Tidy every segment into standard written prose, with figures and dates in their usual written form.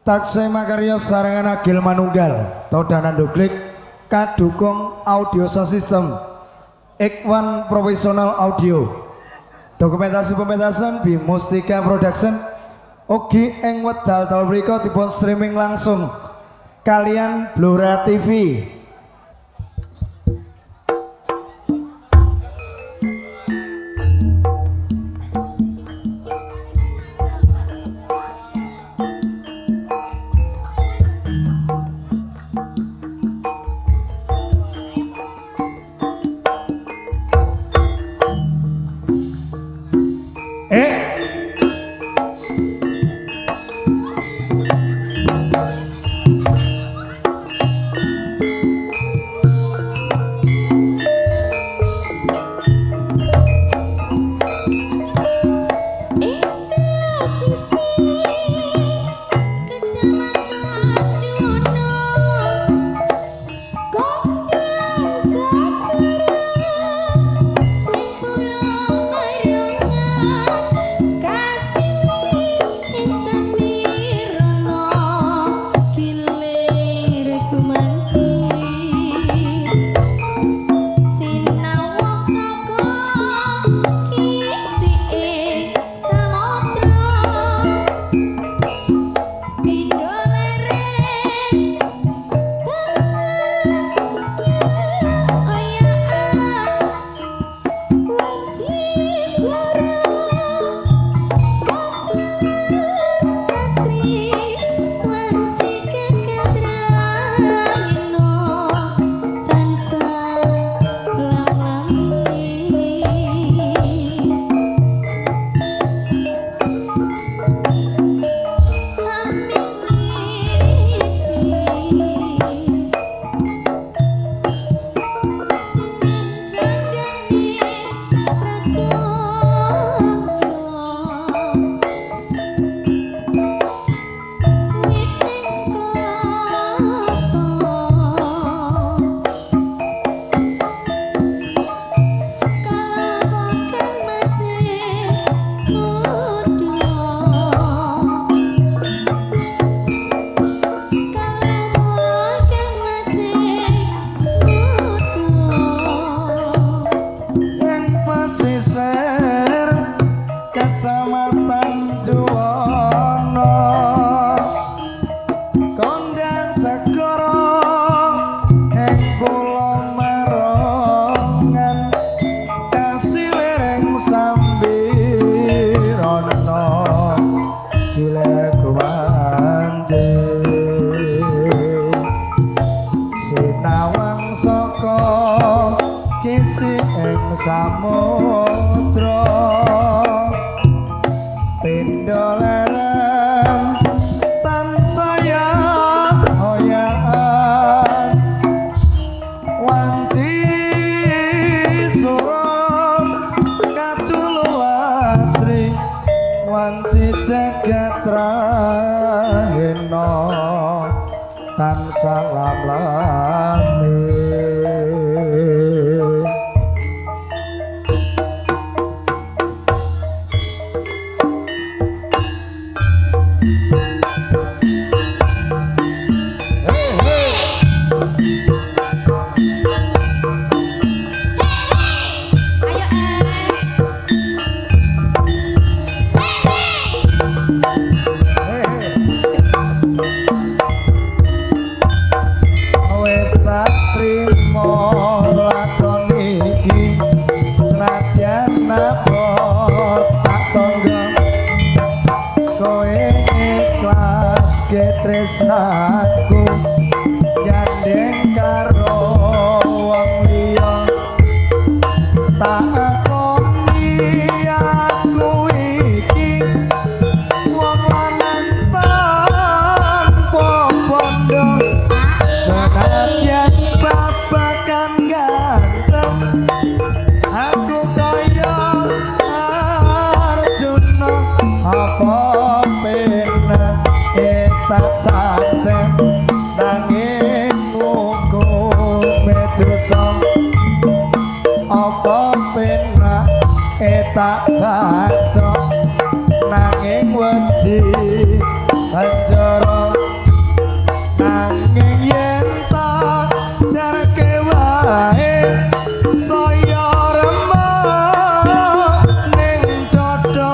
Taksih makarya sarangan Agil Manunggal Todanan Duklik kadukung audio system X1 Professional Audio dokumentasi pementasan Bi Mustika Production ugi ing wedal dalu mriku dipun streaming langsung kalian Blora TV. Samudra pindho lereng tansaya hoyaan wanci suram katulu asri wanci jagat rahena tansah lam-lami. Tresnaku gandeng karo wong liya tak akoni aku iki wong lanang tanpa bondo senadyan babakan ganteng aku kaya Arjuna apa pena tak santen nanging hukum medusa apa penak tak baca nanging wedi anjara nanging yen tak jarke wae saya remuk ning dada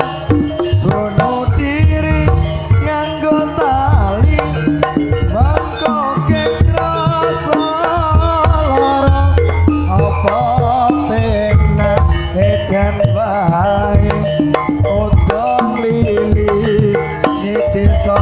bunuh diri nganggo tali mangko kekrasa lara apa penak ekan wae odong lili nyitisa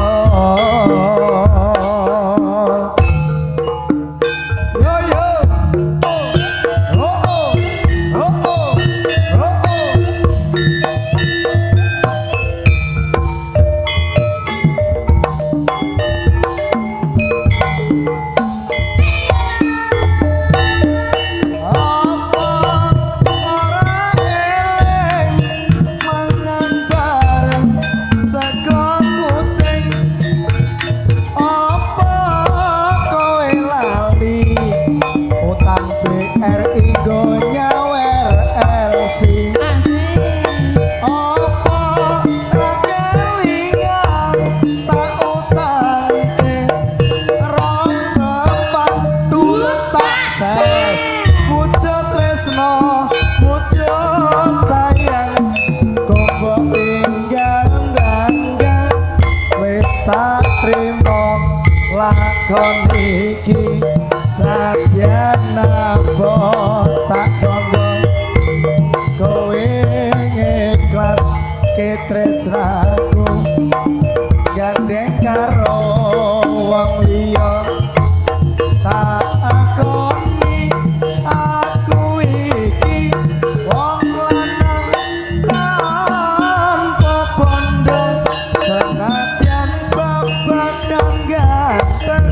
BRI go nyawer LC apa rakelingan tak utangke rong sempat tak ses wujud tresno wujud sayang kok tinggal danggang wis tak trimo lakon iki sadyan napa tak sombong kowe ikhlas ketresnaku gandeng karo wong liya tak akoni aku iki wong lanang tanpa bondo senadyan babagan ganteng